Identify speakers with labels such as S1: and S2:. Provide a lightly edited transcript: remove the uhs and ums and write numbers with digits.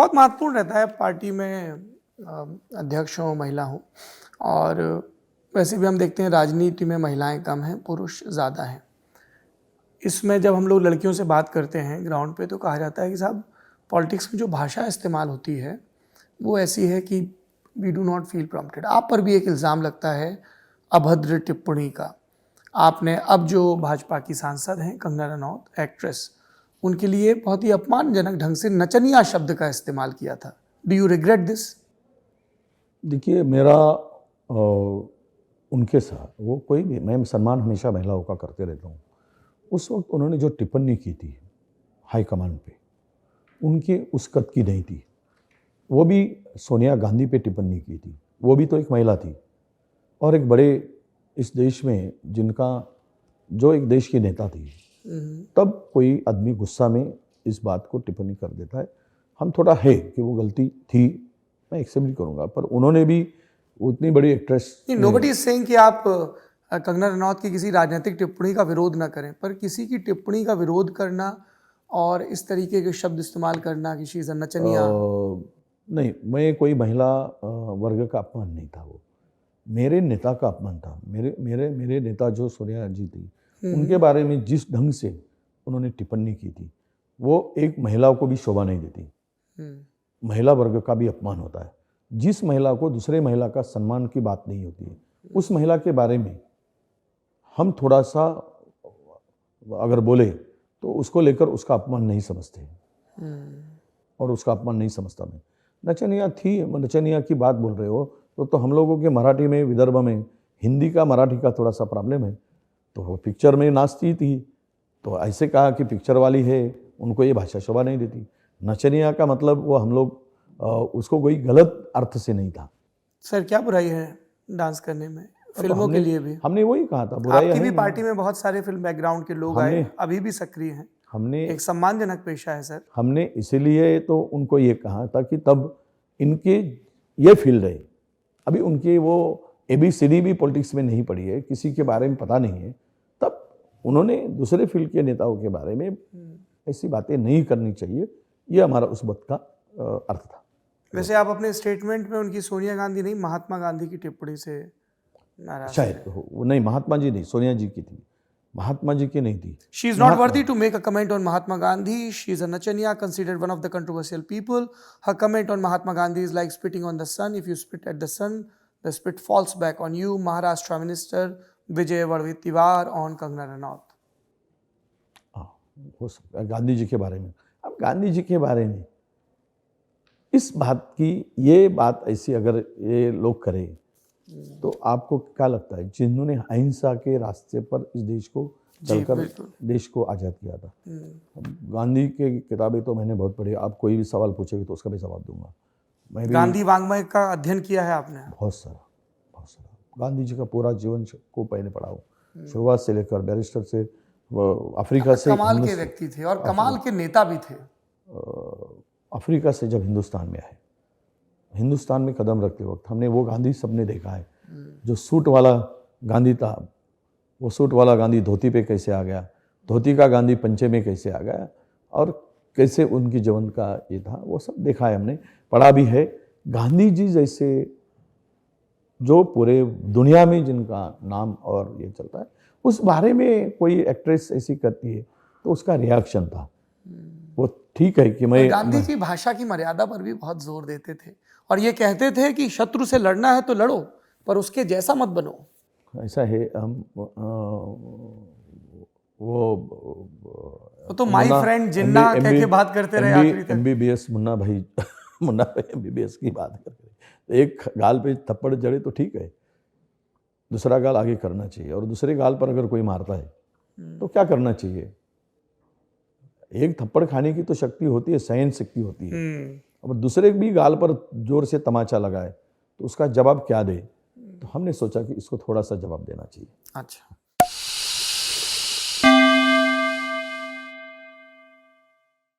S1: बहुत महत्वपूर्ण रहता है पार्टी में अध्यक्ष हो महिला हो, और वैसे भी हम देखते हैं राजनीति में महिलाएं कम हैं, पुरुष ज़्यादा हैं। इसमें जब हम लोग लड़कियों से बात करते हैं ग्राउंड पे तो कहा जाता है कि साहब पॉलिटिक्स में जो भाषा इस्तेमाल होती है वो ऐसी है कि we do not feel prompted. आप पर भी एक इल्ज़ाम लगता है अभद्र टिप्पणी का। आपने अब जो भाजपा की सांसद हैं कंगना रनौत, एक्ट्रेस, उनके लिए बहुत ही अपमानजनक ढंग से नचनिया शब्द का इस्तेमाल किया था। Do you regret this?
S2: देखिए, मेरा उनके साथ वो कोई भी, मैं सम्मान हमेशा महिलाओं का करते रहता हूँ। उस वक्त उन्होंने जो टिप्पणी की थी हाईकमान पे, उनकी उस कद की नहीं थी। वो भी सोनिया गांधी पे टिप्पणी की थी, वो भी तो एक महिला थी और एक बड़े इस देश में जिनका जो एक देश की नेता थी। तब कोई आदमी गुस्सा में इस बात को टिप्पणी कर देता है। हम थोड़ा है कि वो गलती थी, मैं एक्सेप्ट भी करूँगा, पर उन्होंने भी उतनी बड़ी एक्ट्रेस।
S1: नोबडी इज सेइंग कि आप कंगना रनौत की किसी राजनीतिक टिप्पणी का विरोध ना करें, पर किसी की टिप्पणी का विरोध करना और इस तरीके के शब्द इस्तेमाल करना कि शी इज नचनिया।
S2: नहीं, मैं कोई महिला वर्ग का अपमान नहीं था, वो मेरे नेता का अपमान था। मेरे नेता जो सोनिया जी थी, उनके बारे में जिस ढंग से उन्होंने टिप्पणी की थी वो एक महिला को भी शोभा नहीं देती। महिला वर्ग का भी अपमान होता है। जिस महिला को दूसरे महिला का सम्मान की बात नहीं होती है, उस महिला के बारे में हम थोड़ा सा अगर बोले तो उसको लेकर उसका अपमान नहीं समझते, और उसका अपमान नहीं समझता मैं। नचनिया थी, नचनिया की बात बोल रहे हो तो हम लोगों के मराठी में, विदर्भ में हिंदी का मराठी का थोड़ा सा प्रॉब्लम है। तो वो पिक्चर में नाचती थी तो ऐसे कहा कि पिक्चर वाली है, उनको ये भाषा शोभा नहीं देती। नचनिया का मतलब वो हम लोग उसको कोई गलत अर्थ से नहीं था।
S1: सर क्या बुराई है डांस करने में? फिल्मों के लिए भी
S2: हमने वही कहा था, बुराई
S1: आपकी भी पार्टी में बहुत सारे फिल्म बैकग्राउंड के लोग आए, अभी भी सक्रिय हैं।
S2: हमने
S1: एक सम्मानजनक पेशा है सर।
S2: हमने इसीलिए तो उनको ये कहा था कि तब इनके ये फील्ड है, अभी उनकी वो ABCD भी पॉलिटिक्स में नहीं पड़ी है, किसी के बारे में पता नहीं है, तब उन्होंने दूसरे फील्ड के नेताओं के बारे में ऐसी बातें नहीं करनी चाहिए, ये हमारा उस वक्त का अर्थ था।
S1: वैसे आप अपने स्टेटमेंट में उनकी सोनिया गांधी नहीं, महात्मा गांधी की टिप्पणी से नाराज
S2: शायद वो नहीं, महात्मा जी नहीं, सोनिया जी की थी, महात्मा जी की नहीं थी।
S1: She is not worthy to make a comment on Mahatma Gandhi. She is a Nachaniya, considered one of the controversial people. Her comment on Mahatma Gandhi is like spitting on the sun. If you spit at the sun, the spit falls back on you. Maharashtra Minister Vijay Vadattiyar on Kangana Ranaut.
S2: हो सकता है गांधी जी के बारे में। अब गांधी जी के बारे में इस बात की, ये बात ऐसी अगर ये लोग करें तो आपको क्या लगता है, जिन्होंने अहिंसा के रास्ते पर इस देश को चलकर देश को आज़ाद किया था। गांधी के किताबें तो मैंने बहुत पढ़ी, आप कोई भी सवाल पूछेंगे तो उसका भी जवाब दूंगा। मैं भी
S1: गांधी वाङ्मय का अध्ययन किया है आपने?
S2: बहुत सारा गांधी जी का पूरा जीवन को पहले पढ़ा हूँ, शुरुआत से लेकर बैरिस्टर से, अफ्रीका से।
S1: कमाल के व्यक्ति थे और कमाल के नेता भी थे।
S2: अफ्रीका से जब हिंदुस्तान में आए, हिंदुस्तान में कदम रखते वक्त हमने वो गांधी सबने देखा है। जो सूट वाला गांधी था, वो सूट वाला गांधी धोती पे कैसे आ गया, धोती का गांधी पंचे में कैसे आ गया, और कैसे उनकी जीवन का ये था, वो सब देखा है, हमने पढ़ा भी है। गांधी जी जैसे जो पूरे दुनिया में जिनका नाम और ये चलता है, उस बारे में कोई एक्ट्रेस ऐसी करती है तो उसका रिएक्शन था। वो ठीक है कि मैं
S1: गांधी जी भाषा की मर्यादा पर भी बहुत जोर देते थे और ये कहते थे कि शत्रु से लड़ना है तो लड़ो, पर उसके जैसा मत बनो।
S2: ऐसा है, हम
S1: वो तो माय फ्रेंड जिन्ना कह के बात करते रहे आखिरी तक।
S2: MBBS मुन्ना भाई MBBS की बात करते रहे। एक गाल पे थप्पड़ जड़े तो ठीक है, दूसरा गाल आगे करना चाहिए, और दूसरे गाल पर अगर कोई मारता है तो क्या करना चाहिए। एक थप्पड़ खाने की तो शक्ति होती है, सहन शक्ति होती है, और दूसरे भी गाल पर जोर से तमाचा लगाए तो उसका जवाब क्या दे। तो हमने सोचा कि इसको थोड़ा सा जवाब देना चाहिए।
S1: अच्छा।